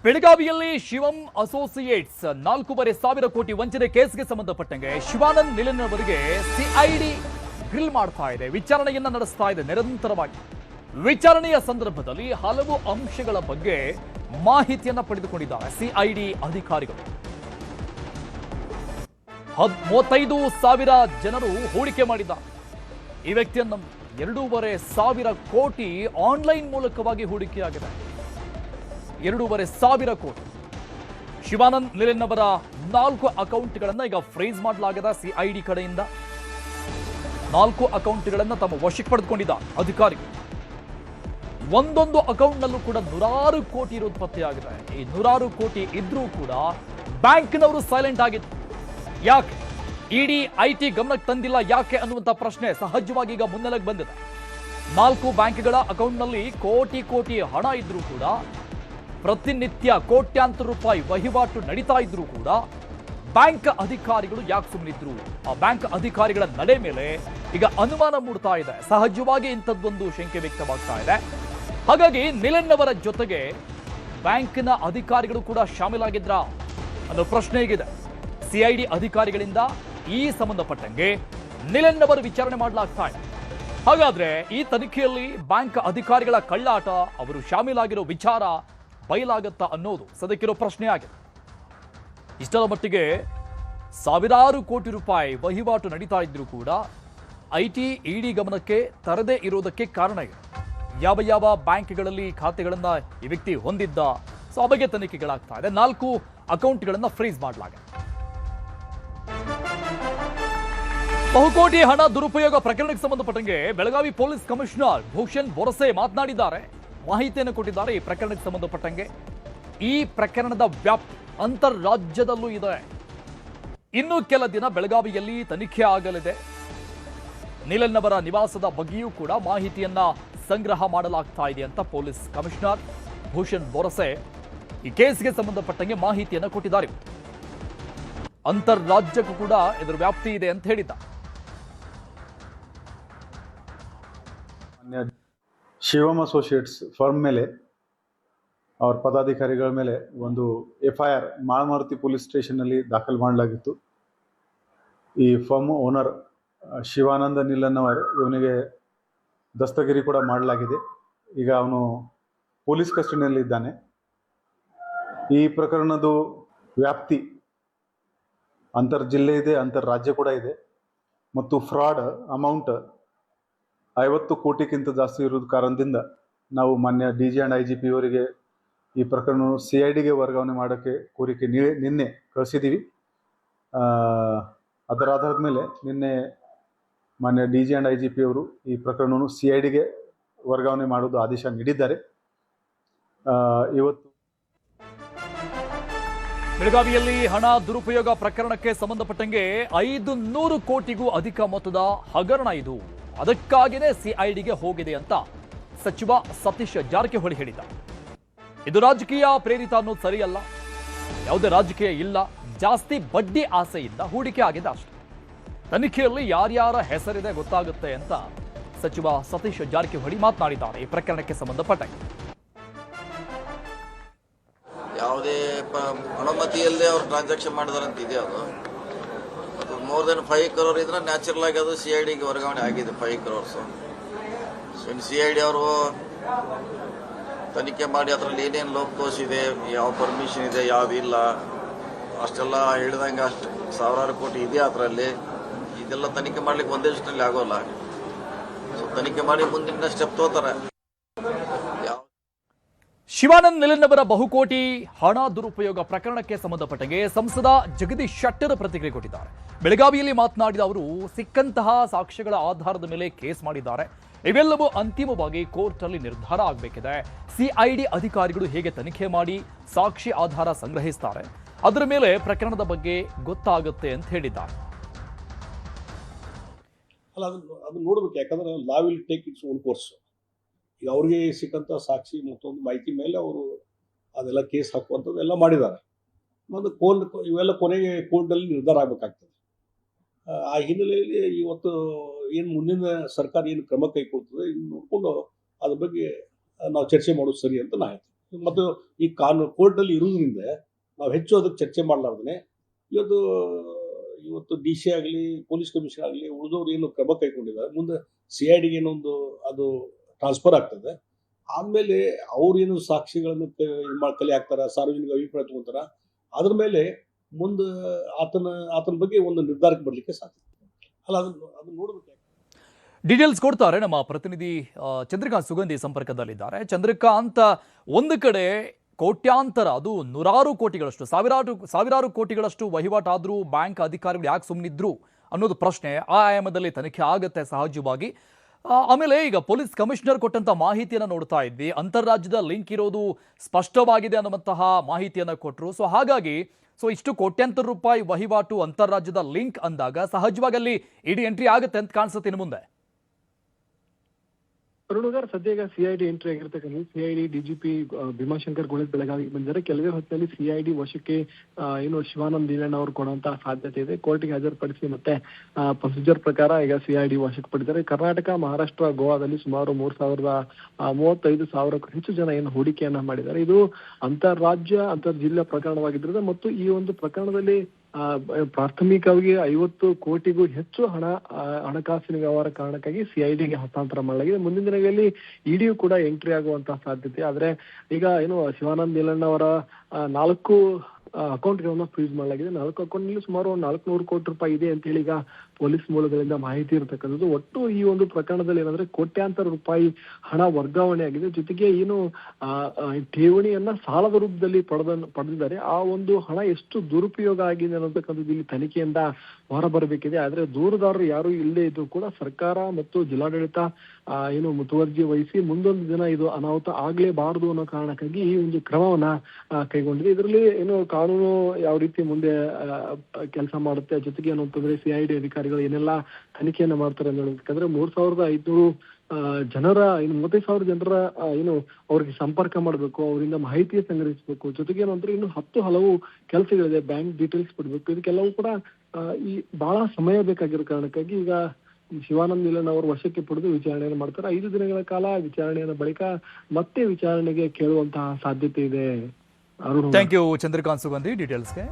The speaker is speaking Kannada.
ಬೆಳಗಾವಿಯಲ್ಲಿ ಶಿವಂ ಅಸೋಸಿಯೇಟ್ಸ್ 4,500 ಕೋಟಿ ವಂಚನೆ ಕೇಸ್ಗೆ ಸಂಬಂಧಪಟ್ಟಂಗೆ ಶಿವಾನಂದ್ ನಿಲನ್ ಅವರಿಗೆ ಸಿಐಡಿ ಗ್ರಿಲ್ ಮಾಡ್ತಾ ಇದೆ, ವಿಚಾರಣೆಯನ್ನ ನಡೆಸ್ತಾ ಇದೆ ನಿರಂತರವಾಗಿ. ವಿಚಾರಣೆಯ ಸಂದರ್ಭದಲ್ಲಿ ಹಲವು ಅಂಶಗಳ ಬಗ್ಗೆ ಮಾಹಿತಿಯನ್ನ ಪಡೆದುಕೊಂಡಿದ್ದಾರೆ ಸಿಐಡಿ ಅಧಿಕಾರಿಗಳು. 35,000 ಜನರು ಹೂಡಿಕೆ ಮಾಡಿದ್ದಾರೆ. ಈ ವ್ಯಕ್ತಿಯನ್ನು 2,500 ಕೋಟಿ ಆನ್ಲೈನ್ ಮೂಲಕವಾಗಿ ಹೂಡಿಕೆಯಾಗಿದೆ. 2,500 ಕೋಟಿ. ಶಿವಾನಂದ್ ನಿಲನ್ ಅವರ 4 ಅಕೌಂಟ್ಗಳನ್ನು ಈಗ ಫ್ರೀಸ್ ಮಾಡಲಾಗಿದೆ. ಸಿಐಡಿ ಕಡೆಯಿಂದ 4 ಅಕೌಂಟ್ಗಳನ್ನು ತಮ್ಮ ವಶಕ್ಕೆ ಪಡೆದುಕೊಂಡಿದ್ದ ಅಧಿಕಾರಿಗಳು. ಒಂದೊಂದು ಅಕೌಂಟ್ನಲ್ಲೂ ಕೂಡ 100 ಕೋಟಿ ಇರೋದು ಪತ್ತೆಯಾಗಿದೆ. ಈ 100 ಕೋಟಿ ಇದ್ರೂ ಕೂಡ ಬ್ಯಾಂಕ್ನವರು ಸೈಲೆಂಟ್ ಆಗಿತ್ತು. ಯಾಕೆ ಇಡಿ ಐಟಿ ಗಮನಕ್ಕೆ ತಂದಿಲ್ಲ ಯಾಕೆ ಅನ್ನುವಂಥ ಪ್ರಶ್ನೆ ಸಹಜವಾಗಿ ಈಗ ಮುನ್ನೆಲೆಗೆ ಬಂದಿದೆ. 4 ಬ್ಯಾಂಕ್ಗಳ ಅಕೌಂಟ್ನಲ್ಲಿ ಕೋಟಿ ಕೋಟಿ ಹಣ ಇದ್ರೂ ಕೂಡ, ಪ್ರತಿನಿತ್ಯ ಕೋಟ್ಯಾಂತರ ರೂಪಾಯಿ ವಹಿವಾಟು ನಡೀತಾ ಇದ್ರೂ ಕೂಡ ಬ್ಯಾಂಕ್ ಅಧಿಕಾರಿಗಳು ಯಾಕೆ ಸುಮ್ಮನಿದ್ರು? ಆ ಬ್ಯಾಂಕ್ ಅಧಿಕಾರಿಗಳ ನಡೆ ಮೇಲೆ ಈಗ ಅನುಮಾನ ಮೂಡ್ತಾ ಇದೆ. ಸಹಜವಾಗಿ ಇಂಥದ್ದೊಂದು ಶಂಕೆ ವ್ಯಕ್ತವಾಗ್ತಾ ಇದೆ. ಹಾಗಾಗಿ ನಿಲನ್ ಅವರ ಜೊತೆಗೆ ಬ್ಯಾಂಕ್ನ ಅಧಿಕಾರಿಗಳು ಕೂಡ ಶಾಮೀಲಾಗಿದ್ರ ಅನ್ನೋ ಪ್ರಶ್ನೆ ಈಗಿದೆ. ಸಿಐಡಿ ಅಧಿಕಾರಿಗಳಿಂದ ಈ ಸಂಬಂಧಪಟ್ಟಂಗೆ ನಿಲನ್ ಅವರ ವಿಚಾರಣೆ ಮಾಡಲಾಗ್ತಾ ಇದೆ. ಹಾಗಾದ್ರೆ ಈ ತನಿಖೆಯಲ್ಲಿ ಬ್ಯಾಂಕ್ ಅಧಿಕಾರಿಗಳ ಕಳ್ಳಾಟ, ಅವರು ಶಾಮೀಲಾಗಿರೋ ವಿಚಾರ ಬಯಲಾಗತ್ತಾ ಅನ್ನೋದು ಸದ್ಯಕ್ಕಿರೋ ಪ್ರಶ್ನೆ ಆಗಿದೆ. ಇಷ್ಟರ ಮಟ್ಟಿಗೆ ಸಾವಿರಾರು ಕೋಟಿ ರೂಪಾಯಿ ವಹಿವಾಟು ನಡೀತಾ ಇದ್ರೂ ಕೂಡ ಐಟಿ ಇಡಿ ಗಮನಕ್ಕೆ ತರದೇ ಇರೋದಕ್ಕೆ ಕಾರಣ ಇದೆ. ಯಾವ ಯಾವ ಬ್ಯಾಂಕ್ಗಳಲ್ಲಿ ಖಾತೆಗಳನ್ನ ಈ ವ್ಯಕ್ತಿ ಹೊಂದಿದ್ದ, ಸೊ ಆ ಬಗ್ಗೆ ತನಿಖೆಗಳಾಗ್ತಾ ಇದೆ. 4 ಅಕೌಂಟ್ಗಳನ್ನ ಫ್ರೀಸ್ ಮಾಡಲಾಗಿದೆ. ಬಹುಕೋಟಿ ಹಣ ದುರುಪಯೋಗ ಪ್ರಕರಣಕ್ಕೆ ಸಂಬಂಧಪಟ್ಟಂಗೆ ಬೆಳಗಾವಿ ಪೊಲೀಸ್ ಕಮಿಷನರ್ ಭೂಷಣ್ ಬೊರಸೆ ಮಾತನಾಡಿದ್ದಾರೆ, ಮಾಹಿತಿಯನ್ನು ಕೊಟ್ಟಿದ್ದಾರೆ. ಈ ಪ್ರಕರಣಕ್ಕೆ ಸಂಬಂಧಪಟ್ಟಂಗೆ ಈ ಪ್ರಕರಣದ ವ್ಯಾಪ್ತಿ ಅಂತರ್ರಾಜ್ಯದಲ್ಲೂ ಇದೆ. ಇನ್ನು ಕೆಲ ದಿನ ಬೆಳಗಾವಿಯಲ್ಲಿ ತನಿಖೆ ಆಗಲಿದೆ. ನಿಲನ್ ಅವರ ನಿವಾಸದ ಬಗ್ಗೆಯೂ ಕೂಡ ಮಾಹಿತಿಯನ್ನ ಸಂಗ್ರಹ ಮಾಡಲಾಗ್ತಾ ಇದೆ ಅಂತ ಪೊಲೀಸ್ ಕಮಿಷನರ್ ಭೂಷಣ್ ಬೊರಸೆ ಈ ಕೇಸ್ಗೆ ಸಂಬಂಧಪಟ್ಟಂಗೆ ಮಾಹಿತಿಯನ್ನು ಕೊಟ್ಟಿದ್ದಾರೆ. ಅಂತರ್ರಾಜ್ಯಕ್ಕೂ ಕೂಡ ಇದರ ವ್ಯಾಪ್ತಿ ಇದೆ ಅಂತ ಹೇಳಿದ್ದ. ಶಿವಮ್ ಅಸೋಸಿಯೇಟ್ಸ್ ಫರ್ಮ್ ಮೇಲೆ ಅವ್ರ ಪದಾಧಿಕಾರಿಗಳ ಮೇಲೆ ಒಂದು FIR ಮಾಳಮಾರುತಿ ಪೊಲೀಸ್ ಸ್ಟೇಷನ್ನಲ್ಲಿ ದಾಖಲು ಮಾಡಲಾಗಿತ್ತು. ಈ ಫರ್ಮ್ ಓನರ್ ಶಿವಾನಂದ ನಿಲನ್ ಅವರು, ಇವನಿಗೆ ದಸ್ತಗಿರಿ ಕೂಡ ಮಾಡಲಾಗಿದೆ. ಈಗ ಅವನು ಪೊಲೀಸ್ ಕಸ್ಟಡಿಯಲ್ಲಿ ಇದ್ದಾನೆ. ಈ ಪ್ರಕರಣದ ವ್ಯಾಪ್ತಿ ಅಂತರ್ ಜಿಲ್ಲೆ ಇದೆ, ಅಂತರ್ ರಾಜ್ಯ ಕೂಡ ಇದೆ. ಮತ್ತು ಫ್ರಾಡ್ ಅಮೌಂಟ್ 50 ಕೋಟಿಗಿಂತ ಜಾಸ್ತಿ ಇರೋದ ಕಾರಣದಿಂದ ನಾವು ಮಾನ್ಯ DG ಆ್ಯಂಡ್ IGP ಅವರಿಗೆ ಈ ಪ್ರಕರಣ CIDಗೆ ವರ್ಗಾವಣೆ ಮಾಡೋಕ್ಕೆ ಕೋರಿಕೆ ನಿನ್ನೆ ಕಳಿಸಿದ್ದೀವಿ. ಅದರ ಆಧಾರದ ಮೇಲೆ ನಿನ್ನೆ ಮಾನ್ಯ DG ಆ್ಯಂಡ್ IGP ಅವರು ಈ ಪ್ರಕರಣವನ್ನು CIDಗೆ ವರ್ಗಾವಣೆ ಮಾಡೋದು ಆದೇಶ ನೀಡಿದ್ದಾರೆ. ಇವತ್ತು ಬೆಳಗಾವಿಯಲ್ಲಿ ಹಣ ದುರುಪಯೋಗ ಪ್ರಕರಣಕ್ಕೆ ಸಂಬಂಧಪಟ್ಟಂಗೆ 500 ಕೋಟಿಗೂ ಅಧಿಕ ಮೊತ್ತದ ಹಗರಣ ಇದು. ಅದಕ್ಕಾಗಿಯೇ ಸಿಐಡಿಗೆ ಹೋಗಿದೆ ಅಂತ ಸಚಿವ ಸತೀಶ್ ಜಾರಕಿಹೊಳಿ ಹೇಳಿದ್ದಾರೆ. ಇದು ರಾಜಕೀಯ ಪ್ರೇರಿತ ಅನ್ನೋದು ಸರಿಯಲ್ಲ, ಯಾವುದೇ ರಾಜಕೀಯ ಇಲ್ಲ, ಜಾಸ್ತಿ ಬಡ್ಡಿ ಆಸೆಯಿಂದ ಹೂಡಿಕೆ ಆಗಿದೆ ಅಷ್ಟೇ. ತನಿಖೆಯಲ್ಲಿ ಯಾರ್ಯಾರ ಹೆಸರಿದೆ ಗೊತ್ತಾಗುತ್ತೆ ಅಂತ ಸಚಿವ ಸತೀಶ್ ಜಾರಕಿಹೊಳಿ ಮಾತನಾಡಿದ್ದಾರೆ. ಈ ಪ್ರಕರಣಕ್ಕೆ ಸಂಬಂಧಪಟ್ಟಂಗೆ ಯಾವುದೇ ಅನುಮತಿಯಲ್ಲದೆ ಅವ್ರು ಟ್ರಾನ್ಸಾಕ್ಷನ್ ಮಾಡಿದಾರೆ ಅಂತ ಇದೆ. ಅದು ಮೋರ್ ದೆನ್ 5 crore ಇದ್ರೆ ನ್ಯಾಚುರಲ್ ಆಗಿ ಅದು CIDಗೆ ವರ್ಗಾವಣೆ ಆಗಿದೆ. 5 crores. ಸೊ ಇನ್ನು CID ಅವರು ತನಿಖೆ ಮಾಡಿ ಅದರಲ್ಲಿ ಏನೇನು ಲೋಪದೋಷ ಇದೆ, ಯಾವ ಪರ್ಮಿಷನ್ ಇದೆ, ಯಾವುದಿಲ್ಲ, ಅಷ್ಟೆಲ್ಲ ಹೇಳಿದಂಗೆ ಅಷ್ಟು ಸಾವಿರಾರು ಕೋಟಿ ಇದೆ ಅದರಲ್ಲಿ. ಇದೆಲ್ಲ ತನಿಖೆ ಮಾಡ್ಲಿಕ್ಕೆ ಒಂದೇ ದಿವಸದಲ್ಲಿ ಆಗೋಲ್ಲ. ಸೊ ತನಿಖೆ ಮಾಡಿ ಮುಂದಿನ ಸ್ಟೆಪ್ ತಗೋತಾರೆ. ಶಿವಾನಂದ್ ನಿಲನ್ ಅವರ ಬಹುಕೋಟಿ ಹಣ ದುರುಪಯೋಗ ಪ್ರಕರಣಕ್ಕೆ ಸಂಬಂಧಪಟ್ಟಂಗೆ ಸಂಸದ ಜಗದೀಶ್ ಶೆಟ್ಟರ್ ಪ್ರತಿಕ್ರಿಯೆ ಕೊಟ್ಟಿದ್ದಾರೆ. ಬೆಳಗಾವಿಯಲ್ಲಿ ಮಾತನಾಡಿದ ಅವರು, ಸಿಕ್ಕಂತಹ ಸಾಕ್ಷ್ಯಗಳ ಆಧಾರದ ಮೇಲೆ ಕೇಸ್ ಮಾಡಿದ್ದಾರೆ. ಇವೆಲ್ಲವೂ ಅಂತಿಮವಾಗಿ ಕೋರ್ಟ್ ಅಲ್ಲಿ ನಿರ್ಧಾರ ಆಗಬೇಕಿದೆ. ಸಿಐಡಿ ಅಧಿಕಾರಿಗಳು ಹೇಗೆ ತನಿಖೆ ಮಾಡಿ ಸಾಕ್ಷಿ ಆಧಾರ ಸಂಗ್ರಹಿಸ್ತಾರೆ, ಅದರ ಮೇಲೆ ಪ್ರಕರಣದ ಬಗ್ಗೆ ಗೊತ್ತಾಗುತ್ತೆ ಅಂತ ಹೇಳಿದ್ದಾರೆ. ಅಲ್ಲ, ಅದು ನೋಡ್ಬೇಕು. ಯಾಕಂದ್ರೆ law will take its own course. ಈಗ ಅವ್ರಿಗೆ ಸಿಕ್ಕಂಥ ಸಾಕ್ಷಿ ಮತ್ತೊಂದು ಮಾಹಿತಿ ಮೇಲೆ ಅವರು ಅದೆಲ್ಲ ಕೇಸ್ ಹಾಕುವಂಥದ್ದು ಎಲ್ಲ ಮಾಡಿದ್ದಾರೆ. ಮತ್ತು ಇವೆಲ್ಲ ಕೊನೆಗೆ ಕೋರ್ಟಲ್ಲಿ ನಿರ್ಧಾರ ಆಗಬೇಕಾಗ್ತದೆ. ಆ ಹಿನ್ನೆಲೆಯಲ್ಲಿ ಇವತ್ತು ಏನು ಮುಂದಿನ ಸರ್ಕಾರ ಏನು ಕ್ರಮ ಕೈಗೊಳ್ತದೆ ಇನ್ನು ನೋಡಿಕೊಂಡು ಅದ್ರ ಬಗ್ಗೆ ನಾವು ಚರ್ಚೆ ಮಾಡೋದು ಸರಿ ಅಂತ ನಾ ಹೇಳ್ತೀನಿ. ಮತ್ತು ಈ ಕೋರ್ಟಲ್ಲಿ ಇರುವುದರಿಂದ ನಾವು ಹೆಚ್ಚು ಅದಕ್ಕೆ ಚರ್ಚೆ ಮಾಡಲಾರ್ದೇ ಇವತ್ತು ಡಿ ಸಿ ಆಗಲಿ ಪೊಲೀಸ್ ಕಮಿಷನರ್ ಆಗಲಿ ಉಳಿದವ್ರು ಏನು ಕ್ರಮ ಕೈಗೊಂಡಿದ್ದಾರೆ, ಮುಂದೆ CIDಗೆ ಏನೊಂದು ಅದು ಟ್ರಾನ್ಸ್ಫರ್ ಆಗ್ತದೆ. ಆಮೇಲೆ ಅವ್ರೇನು ಸಾಕ್ಷಿಗಳನ್ನು ಕಲೆ ಹಾಕ್ತಾರ, ಸಾರ್ವಜನಿಕ ಅಭಿಪ್ರಾಯ ತಗೊಂತಾರ, ಅದ್ರ ಮೇಲೆ ಮುಂದೆ ಆತನ ಬಗ್ಗೆ ಒಂದು ನಿರ್ಧಾರಕ್ಕೆ ಬರಲಿಕ್ಕೆ ಸಾಧ್ಯ. ಅಲ್ಲ, ಅದನ್ನ ನೋಡ್ಬೇಕು. ಡೀಟೇಲ್ಸ್ ಕೊಡ್ತಾರೆ ನಮ್ಮ ಪ್ರತಿನಿಧಿ ಚಂದ್ರಕಾಂತ್ ಸುಗಂಧಿ ಸಂಪರ್ಕದಲ್ಲಿದ್ದಾರೆ. ಚಂದ್ರಕಾಂತ್, ಒಂದು ಕಡೆ ಕೋಟ್ಯಾಂತರ, ಅದು ನೂರಾರು ಕೋಟಿಗಳಷ್ಟು, ಸಾವಿರಾರು ಕೋಟಿಗಳಷ್ಟು ವಹಿವಾಟಾದರೂ ಬ್ಯಾಂಕ್ ಅಧಿಕಾರಿಗಳು ಯಾಕೆ ಸುಮ್ಮನಿದ್ರು ಅನ್ನೋದು ಪ್ರಶ್ನೆ. ಆ ಆಯಾಮದಲ್ಲಿ ತನಿಖೆ ಆಗುತ್ತೆ ಸಹಜವಾಗಿ. ಆಮೇಲೆ ಈಗ ಪೊಲೀಸ್ ಕಮಿಷನರ್ ಕೊಟ್ಟಂತ ಮಾಹಿತಿಯನ್ನು ನೋಡ್ತಾ ಇದ್ವಿ, ಅಂತಾರಾಜ್ಯದ ಲಿಂಕ್ ಇರೋದು ಸ್ಪಷ್ಟವಾಗಿದೆ ಅನ್ನುವಂತಹ ಮಾಹಿತಿಯನ್ನು ಕೊಟ್ಟರು. ಹಾಗಾಗಿ ಇಷ್ಟು ಕೋಟ್ಯಾಂತರ ರೂಪಾಯಿ ವಹಿವಾಟು ಅಂತಾರಾಜ್ಯದ ಲಿಂಕ್ ಅಂದಾಗ ಸಹಜವಾಗಿ ಅಲ್ಲಿ ಇಡಿ ಎಂಟ್ರಿ ಆಗುತ್ತೆ ಅಂತ ಕಾಣಿಸುತ್ತೆ ಇನ್ನು ಮುಂದೆ. ಅರುಣಗಾರ್, ಸದ್ಯ ಈಗ CID ಎಂಟ್ರಿ ಆಗಿರ್ತಕ್ಕಂಥ CID DGP ಭೀಮಾಶಂಕರ್ ಗುಳೇದ್ ಬೆಳಗಾವಿ ಬಂದಿದ್ದಾರೆ. ಕೆಲವೇ ಹೊತ್ತಿನಲ್ಲಿ CID ವಶಕ್ಕೆ ಶಿವಾನಂದ್ ನೀಲಣ್ಣ ಅವರು ಕೊಡುವಂತಹ ಸಾಧ್ಯತೆ ಇದೆ. ಕೋರ್ಟ್ಗೆ ಹಾಜರುಪಡಿಸಿ ಮತ್ತೆ ಪ್ರೊಸೀಜರ್ ಪ್ರಕಾರ ಈಗ CID ವಶಕ್ಕೆ ಪಡೆದಿದ್ದಾರೆ. ಕರ್ನಾಟಕ, ಮಹಾರಾಷ್ಟ್ರ, ಗೋವಾದಲ್ಲಿ ಸುಮಾರು 35,000ಕ್ಕೂ ಹೆಚ್ಚು ಜನ ಏನು ಹೂಡಿಕೆಯನ್ನ ಮಾಡಿದ್ದಾರೆ. ಇದು ಅಂತಾರಾಜ್ಯ ಜಿಲ್ಲಾ ಪ್ರಕರಣವಾಗಿದ್ದರೆ ಮತ್ತು ಈ ಒಂದು ಪ್ರಕರಣದಲ್ಲಿ ಪ್ರಾಥಮಿಕವಾಗಿ 50 ಕೋಟಿಗೂ ಹೆಚ್ಚು ಹಣಕಾಸಿನ ವ್ಯವಹಾರ ಕಾರಣಕ್ಕಾಗಿ CIDಗೆ ಹಸ್ತಾಂತರ ಮಾಡಲಾಗಿದೆ. ಮುಂದಿನ ದಿನಗಳಲ್ಲಿ ಇಡಿಯು ಕೂಡ ಎಂಟ್ರಿ ಆಗುವಂತಹ ಸಾಧ್ಯತೆ. ಆದ್ರೆ ಈಗ ಶಿವಾನಂದ್ ನೀಲಣ್ಣ ಅವರ 4 ಅಕೌಂಟ್ಗಳನ್ನ ಫ್ರೀಸ್ ಮಾಡಲಾಗಿದೆ. 4 ಅಕೌಂಟ್ನಲ್ಲಿ ಸುಮಾರು 400 ಕೋಟಿ ರೂಪಾಯಿ ಇದೆ ಅಂತ ಹೇಳಿ ಈಗ ಪೊಲೀಸ್ ಮೂಲಗಳಿಂದ ಮಾಹಿತಿ ಇರತಕ್ಕಂಥದ್ದು. ಒಟ್ಟು ಈ ಒಂದು ಪ್ರಕರಣದಲ್ಲಿ ಏನಂದ್ರೆ ಕೋಟ್ಯಾಂತರ ರೂಪಾಯಿ ಹಣ ವರ್ಗಾವಣೆ ಆಗಿದೆ. ಜೊತೆಗೆ ಠೇವಣಿಯನ್ನ ಸಾಲದ ರೂಪದಲ್ಲಿ ಪಡೆದಿದ್ದಾರೆ. ಆ ಒಂದು ಹಣ ಎಷ್ಟು ದುರುಪಯೋಗ ಆಗಿದೆ ಅನ್ನತಕ್ಕಂಥದ್ದು ಇಲ್ಲಿ ತನಿಖೆಯಿಂದ ಹೊರಬರಬೇಕಿದೆ. ಆದ್ರೆ ದೂರುದಾರರು ಯಾರು ಇಲ್ಲದೆ ಇದ್ರು ಕೂಡ ಸರ್ಕಾರ ಮತ್ತು ಜಿಲ್ಲಾಡಳಿತ ಮುತುವರ್ಜಿ ವಹಿಸಿ ಮುಂದೊಂದು ದಿನ ಇದು ಅನಾಹುತ ಆಗ್ಲೇಬಾರದು ಅನ್ನೋ ಕಾರಣಕ್ಕಾಗಿ ಈ ಒಂದು ಕ್ರಮವನ್ನ ಕೈಗೊಂಡಿದೆ. ಇದರಲ್ಲಿ ಕಾನೂನು ಯಾವ ರೀತಿ ಮುಂದೆ ಕೆಲಸ ಮಾಡುತ್ತೆ, ಜೊತೆಗೆ ಏನು ಅಂತಂದ್ರೆ CID ಅಧಿಕಾರಿಗಳು ಏನೆಲ್ಲ ತನಿಖೆಯನ್ನ ಮಾಡ್ತಾರೆ ಅಂತ ಹೇಳಬೇಕಂದ್ರೆ 3,500 ಜನರ 35,000 ಜನರ ಅವ್ರಿಗೆ ಸಂಪರ್ಕ ಮಾಡಬೇಕು, ಅವರಿಂದ ಮಾಹಿತಿ ಸಂಗ್ರಹಿಸಬೇಕು. ಜೊತೆಗೆ ಏನಂದ್ರೆ ಇನ್ನು 10 ಹಲವು ಕೆಲಸಗಳಿದೆ, ಬ್ಯಾಂಕ್ ಡೀಟೇಲ್ಸ್ ಕೊಡ್ಬೇಕು. ಇದಕ್ಕೆಲ್ಲವೂ ಕೂಡ ಬಹಳ ಸಮಯ ಬೇಕಾಗಿರೋ ಕಾರಣಕ್ಕಾಗಿ ಈಗ ಶಿವಾನಂದ್ ನೀಲಣ್ಣ ಅವರು ವಶಕ್ಕೆ ಪಡೆದು ವಿಚಾರಣೆಯನ್ನು ಮಾಡ್ತಾರೆ. 5 ದಿನಗಳ ಕಾಲ ವಿಚಾರಣೆಯ ಬಳಿಕ ಮತ್ತೆ ವಿಚಾರಣೆಗೆ ಕೇಳುವಂತಹ ಸಾಧ್ಯತೆ ಇದೆ. Thank you Chandrakant Sugandhi ಡೀಟೇಲ್ಸ್ಗೆ.